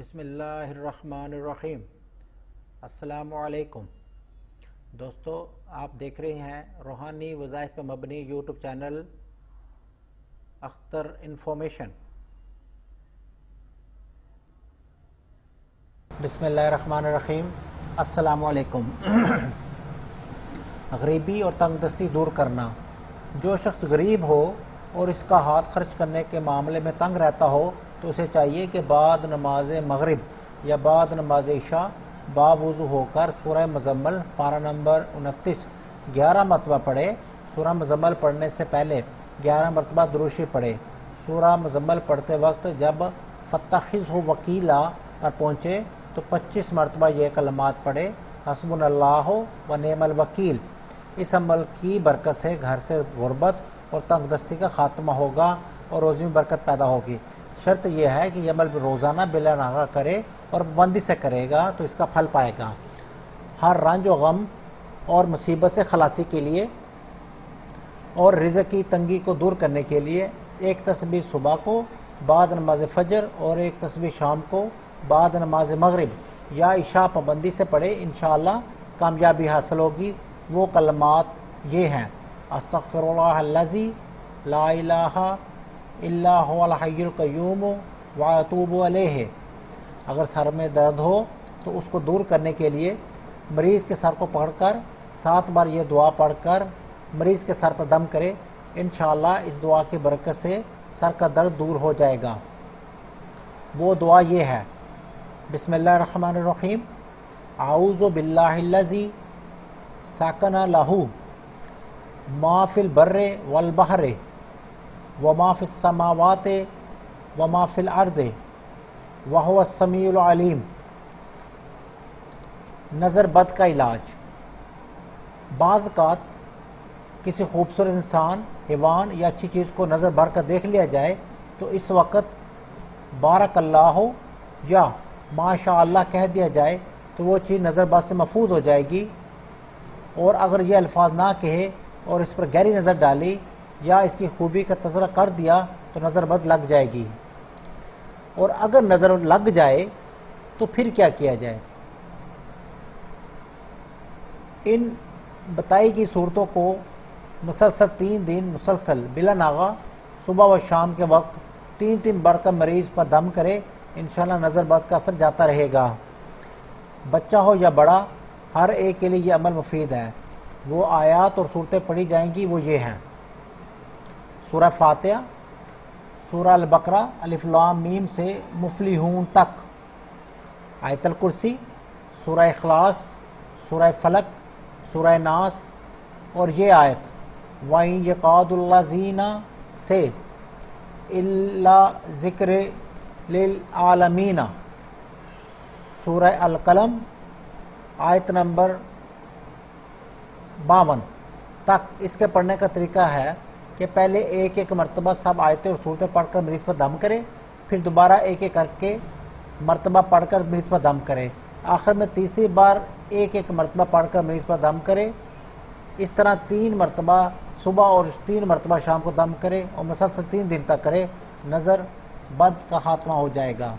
بسم اللہ الرحمن الرحیم۔ السلام علیکم دوستو، آپ دیکھ رہے ہیں روحانی وظائف پر مبنی یوٹیوب چینل اختر انفارمیشن۔ بسم اللہ الرحمن الرحیم۔ السلام علیکم۔ غریبی اور تنگ دستی دور کرنا۔ جو شخص غریب ہو اور اس کا ہاتھ خرچ کرنے کے معاملے میں تنگ رہتا ہو تو اسے چاہیے کہ بعد نماز مغرب یا بعد نماز عشاء باوضو ہو کر سورہ مزمل پارہ نمبر 29 11 مرتبہ پڑھے۔ سورہ مزمل پڑھنے سے پہلے 11 مرتبہ دروشی پڑھے۔ سورہ مزمل پڑھتے وقت جب فاتخذہ وکیلا پر پہنچے تو 25 مرتبہ یہ کلمات پڑھے: حسبنا اللہ و نعم الوکیل۔ اس عمل کی برکت سے گھر سے غربت اور تنگ دستی کا خاتمہ ہوگا اور روزی میں برکت پیدا ہوگی۔ شرط یہ ہے کہ یہ عمل روزانہ بلا ناغہ کرے اور پابندی سے کرے گا تو اس کا پھل پائے گا۔ ہر رنج و غم اور مصیبت سے خلاصی کے لیے اور رزق کی تنگی کو دور کرنے کے لیے ایک تسبیح صبح کو بعد نماز فجر اور ایک تسبیح شام کو بعد نماز مغرب یا عشاء پابندی سے پڑھے، انشاءاللہ کامیابی حاصل ہوگی۔ وہ کلمات یہ ہیں: استغفر اللہ الذی لا الہ الا هو الحی القیوم واتوب الیہ۔ اگر سر میں درد ہو تو اس کو دور کرنے کے لیے مریض کے سر کو پکڑ کر 7 بار یہ دعا پڑھ کر مریض کے سر پر دم کرے، انشاءاللہ اس دعا کی برکت سے سر کا درد دور ہو جائے گا۔ وہ دعا یہ ہے: بسم اللہ الرحمن الرحیم، اعوذ باللہ الذی سکن لہ ما فی البر والبحر وما فی السماوات وما فی الارض وہو السمیع العلیم۔ نظر بد کا علاج۔ بعض اوقات کسی خوبصورت انسان، حیوان یا اچھی چیز کو نظر بھر کر دیکھ لیا جائے تو اس وقت بارک اللہ یا ماشاء اللہ کہہ دیا جائے تو وہ چیز نظر بد سے محفوظ ہو جائے گی، اور اگر یہ الفاظ نہ کہے اور اس پر گہری نظر ڈالی یا اس کی خوبی کا تذکرہ کر دیا تو نظر بد لگ جائے گی۔ اور اگر نظر لگ جائے تو پھر کیا کیا جائے؟ ان بتائی گئی صورتوں کو مسلسل 3 دن مسلسل بلا ناغہ صبح و شام کے وقت 3 بار کا مریض پر دم کرے، انشاءاللہ نظر بد کا اثر جاتا رہے گا۔ بچہ ہو یا بڑا، ہر ایک کے لیے یہ عمل مفید ہے۔ وہ آیات اور صورتیں پڑھی جائیں گی، وہ یہ ہیں: سورہ فاتحہ، سورہ البقرہ الف لام میم سے مفلحون تک، آیت الکرسی، سورہ اخلاص، سورہ فلق، سورہ ناس، اور یہ آیت وَإِن يَقَعُدُ الَّذِينَ سے إِلَّا ذِكْرٌ لِلْعَالَمِينَ، سورہ القلم آیت نمبر 52 تک۔ اس کے پڑھنے کا طریقہ ہے کہ پہلے ایک مرتبہ سب آیتیں اور صورتیں پڑھ کر مریض پر دم کرے، پھر دوبارہ ایک کر کے مرتبہ پڑھ کر مریض پر دم کرے، آخر میں تیسری بار ایک مرتبہ پڑھ کر مریض پر دم کرے۔ اس طرح 3 مرتبہ صبح اور 3 مرتبہ شام کو دم کرے اور مسلسل 3 دن تک کرے، نظر بد کا خاتمہ ہو جائے گا۔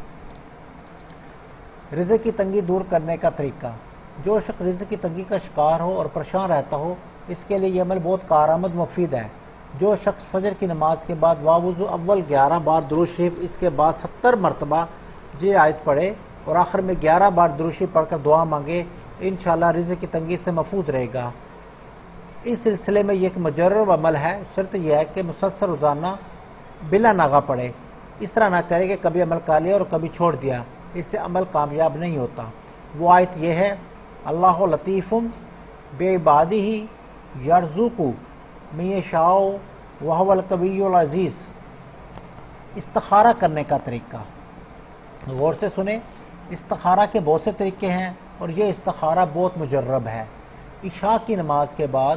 رزق کی تنگی دور کرنے کا طریقہ۔ جو شخص رزق کی تنگی کا شکار ہو اور پریشان رہتا ہو، اس کے لیے یہ عمل بہت کارآمد مفید ہے۔ جو شخص فجر کی نماز کے بعد باوضو اول 11 بار درود شریف، اس کے بعد 70 مرتبہ یہ آیت پڑھے اور آخر میں 11 بار درود شریف پڑھ کر دعا مانگے، انشاءاللہ رزق کی تنگی سے محفوظ رہے گا۔ اس سلسلے میں یہ ایک مجرب عمل ہے۔ شرط یہ ہے کہ مسلسل روزانہ بلا ناغہ پڑھے۔ اس طرح نہ کرے کہ کبھی عمل کر لیا اور کبھی چھوڑ دیا، اس سے عمل کامیاب نہیں ہوتا۔ وہ آیت یہ ہے: اللہ لطیف بعبادہ یرزق من یشاء وہو القوی العزیز۔ استخارہ کرنے کا طریقہ۔ غور سے سنیں، استخارہ کے بہت سے طریقے ہیں اور یہ استخارہ بہت مجرب ہے۔ عشاء کی نماز کے بعد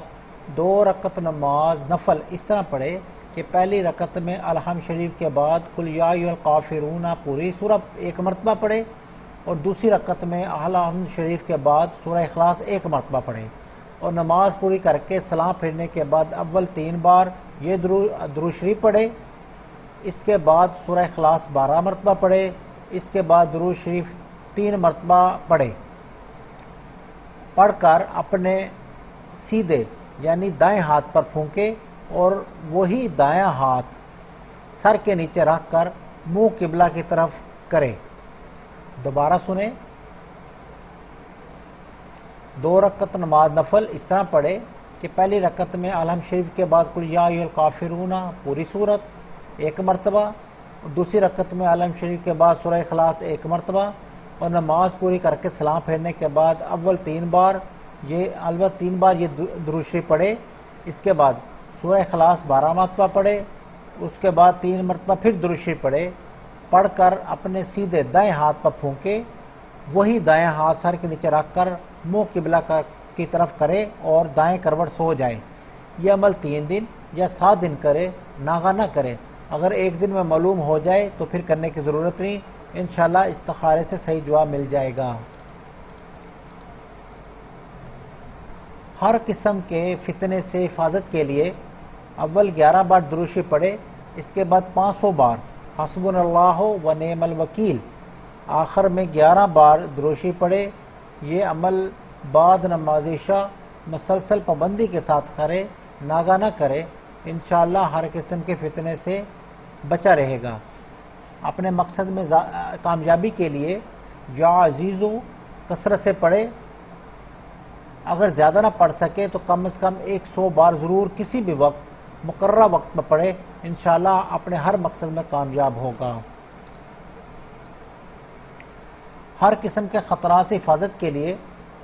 2 رکعت نماز نفل اس طرح پڑھے کہ پہلی رکعت میں الحمد شریف کے بعد قل یا ایھا الکافرون پوری سورہ 1 مرتبہ پڑھے، اور دوسری رکعت میں الحمد شریف کے بعد سورہ اخلاص 1 مرتبہ پڑھے، اور نماز پوری کر کے سلام پھیرنے کے بعد اول 3 بار یہ درود شریف پڑھے۔ اس کے بعد سورہ اخلاص 12 مرتبہ پڑھے اس کے بعد درود شریف 3 مرتبہ پڑھے، پڑھ کر اپنے سیدھے یعنی دائیں ہاتھ پر پھونکے اور وہی دایاں ہاتھ سر کے نیچے رکھ کر منہ قبلہ کی طرف کرے۔ دوبارہ سنیں، 2 رکعت نماز نفل اس طرح پڑھے کہ پہلی رکعت میں الحمد شریف کے بعد قل یا ایھا الکافرون پوری صورت 1 مرتبہ، دوسری رکعت میں الحمد شریف کے بعد سورہ اخلاص 1 مرتبہ، اور نماز پوری کر کے سلام پھیرنے کے بعد اول 3 بار یہ درود شریف پڑھے۔ اس کے بعد سورہ اخلاص 12 مرتبہ پڑھے، اس کے بعد 3 مرتبہ پھر درود شریف پڑھے، پڑھ کر اپنے سیدھے دائیں ہاتھ پر پھونکے، وہی دایاں ہاتھ سر کے نیچے رکھ کر منہ قبلہ کی طرف کرے اور دائیں کروٹ سو جائے۔ یہ عمل 3 دن یا 7 دن کرے، ناغہ نہ کرے۔ اگر 1 دن میں معلوم ہو جائے تو پھر کرنے کی ضرورت نہیں، انشاءاللہ استخارے سے صحیح جواب مل جائے گا۔ ہر قسم کے فتنے سے حفاظت کے لیے اول 11 بار درود شریف پڑھے، اس کے بعد 500 بار حسبنا اللہ و نعم الوکیل، آخر میں 11 بار درود شریف پڑھے۔ یہ عمل بعد نماز عشاء مسلسل پابندی کے ساتھ کرے، ناغہ نہ کرے، انشاءاللہ ہر قسم کے فتنے سے بچا رہے گا۔ اپنے مقصد میں کامیابی کے لیے یا عزیزو کثرت سے پڑھے، اگر زیادہ نہ پڑھ سکے تو کم از کم 100 بار ضرور کسی بھی وقت مقررہ وقت میں پڑھے، انشاءاللہ اپنے ہر مقصد میں کامیاب ہوگا۔ ہر قسم کے خطرات سے حفاظت کے لیے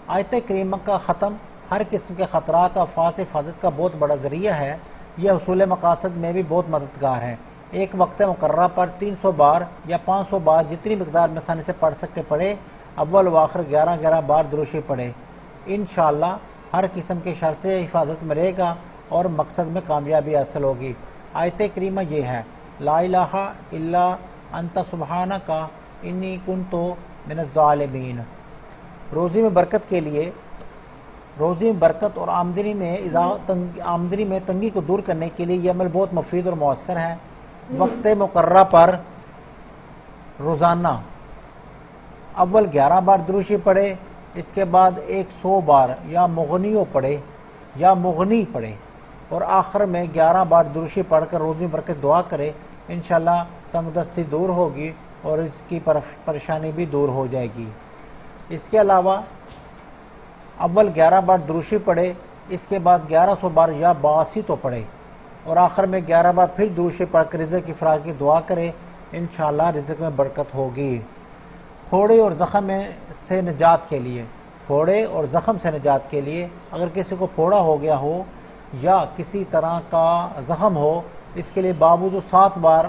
آیت کریمہ کا ختم ہر قسم کے خطرات اور افواہ سے حفاظت کا بہت بڑا ذریعہ ہے۔ یہ حصول مقاصد میں بھی بہت مددگار ہے۔ ایک وقت مقررہ پر 300 بار یا 500 بار جتنی مقدار میں آسانی سے پڑھ سکے پڑھے، اول و آخر 11 بار درود شریف پڑھے، انشاءاللہ ہر قسم کے شر سے حفاظت میں رہے گا اور مقصد میں کامیابی حاصل ہوگی۔ آیت کریمہ یہ ہے، لا الہ الا انت سبحانک انی کنت من الظالمین۔ روزی میں برکت کے لیے، روزی میں برکت اور آمدنی میں تنگی کو دور کرنے کے لیے یہ عمل بہت مفید اور مؤثر ہے۔ وقت مقررہ پر روزانہ اول 11 بار درود شریف پڑھے، اس کے بعد 100 بار یا مغنی پڑھے اور آخر میں 11 بار درود شریف پڑھ کر روزی میں برکت دعا کرے، انشاءاللہ تنگ دستی دور ہوگی اور اس کی پریشانی بھی دور ہو جائے گی۔ اس کے علاوہ اول 11 بار درود شریف پڑھے، اس کے بعد 1100 بار یا باسی تو پڑھے اور آخر میں 11 بار پھر درود شریف پڑھ کر رزق کی فراخی کی دعا کرے، انشاءاللہ رزق میں برکت ہوگی۔ پھوڑے اور زخم سے نجات کے لیے اگر کسی کو پھوڑا ہو گیا ہو یا کسی طرح کا زخم ہو، اس کے لیے باوجود 7 بار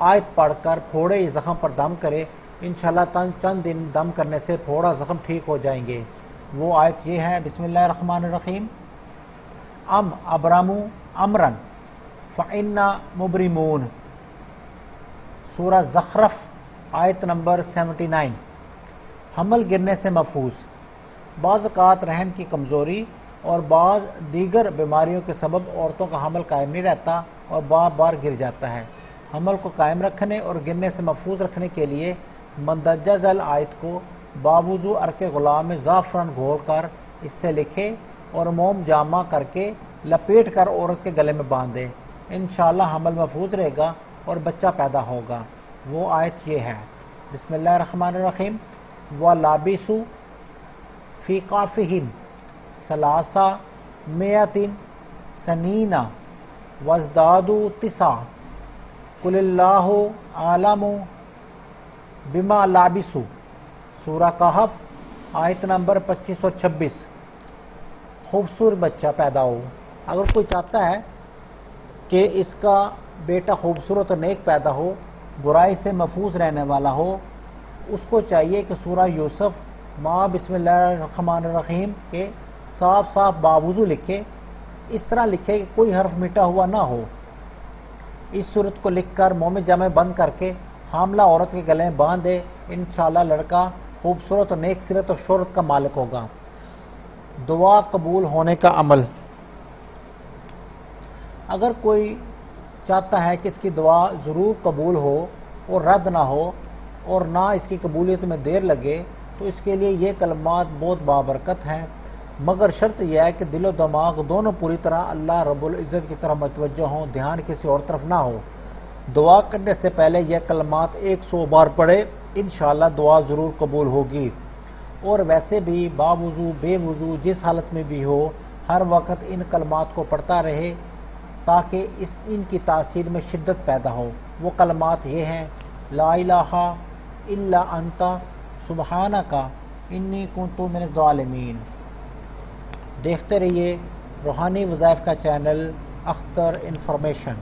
آیت پڑھ کر پھوڑے یا زخم پر دم کرے، انشاءاللہ چند دن دم کرنے سے پھوڑا زخم ٹھیک ہو جائیں گے۔ وہ آیت یہ ہے، بسم اللہ الرحمن الرحیم، ام ابرموا امرا فإنا مبرمون، سورہ زخرف آیت نمبر 79۔ حمل گرنے سے محفوظ۔ بعض اوقات رحم کی کمزوری اور بعض دیگر بیماریوں کے سبب عورتوں کا حمل قائم نہیں رہتا اور بار بار گر جاتا ہے۔ حمل کو قائم رکھنے اور گرنے سے محفوظ رکھنے کے لیے مندرجہ ذیل آیت کو باوضو عرق غلام میں زعفران گھول کر اس سے لکھے اور موم جامع کر کے لپیٹ کر عورت کے گلے میں باندھ دے، انشاءاللہ حمل محفوظ رہے گا اور بچہ پیدا ہوگا۔ وہ آیت یہ ہے، بسم اللہ الرحمن الرحیم، وَلَابِسُوا فِي قَافِهِمْ ثَلَاثَ سَنِينَ وَازْدَادُوا 9 قُلِ اللَّهُ أَعْلَمُ بِمَا لَابِسُوا، سورہ کہف آیت نمبر 25 اور 26۔ خوبصورت بچہ پیدا ہو۔ اگر کوئی چاہتا ہے کہ اس کا بیٹا خوبصورت اور نیک پیدا ہو، برائی سے محفوظ رہنے والا ہو، اس کو چاہیے کہ سورہ یوسف ماں بسم اللہ الرحمن الرحیم کے صاف صاف باوضو لکھے، اس طرح لکھے کہ کوئی حرف مٹا ہوا نہ ہو۔ اس صورت کو لکھ کر منہ میں جامع بند کر کے حاملہ عورت کے گلے میں باندھ دے، انشاءاللہ لڑکا خوبصورت اور نیک سیرت اور شہرت کا مالک ہوگا۔ دعا قبول ہونے کا عمل۔ اگر کوئی چاہتا ہے کہ اس کی دعا ضرور قبول ہو اور رد نہ ہو اور نہ اس کی قبولیت میں دیر لگے تو اس کے لیے یہ کلمات بہت بابرکت ہیں، مگر شرط یہ ہے کہ دل و دماغ دونوں پوری طرح اللہ رب العزت کی طرف متوجہ ہوں، دھیان کسی اور طرف نہ ہو۔ دعا کرنے سے پہلے یہ کلمات 100 بار پڑھے، انشاءاللہ دعا ضرور قبول ہوگی۔ اور ویسے بھی باوضو بے وضو جس حالت میں بھی ہو، ہر وقت ان کلمات کو پڑھتا رہے تاکہ ان کی تاثیر میں شدت پیدا ہو۔ وہ کلمات یہ ہیں: لا الہ الا انت سبحانک انی کنت من الظالمین۔ دیکھتے رہیے روحانی وظائف کا چینل اختر انفارمیشن۔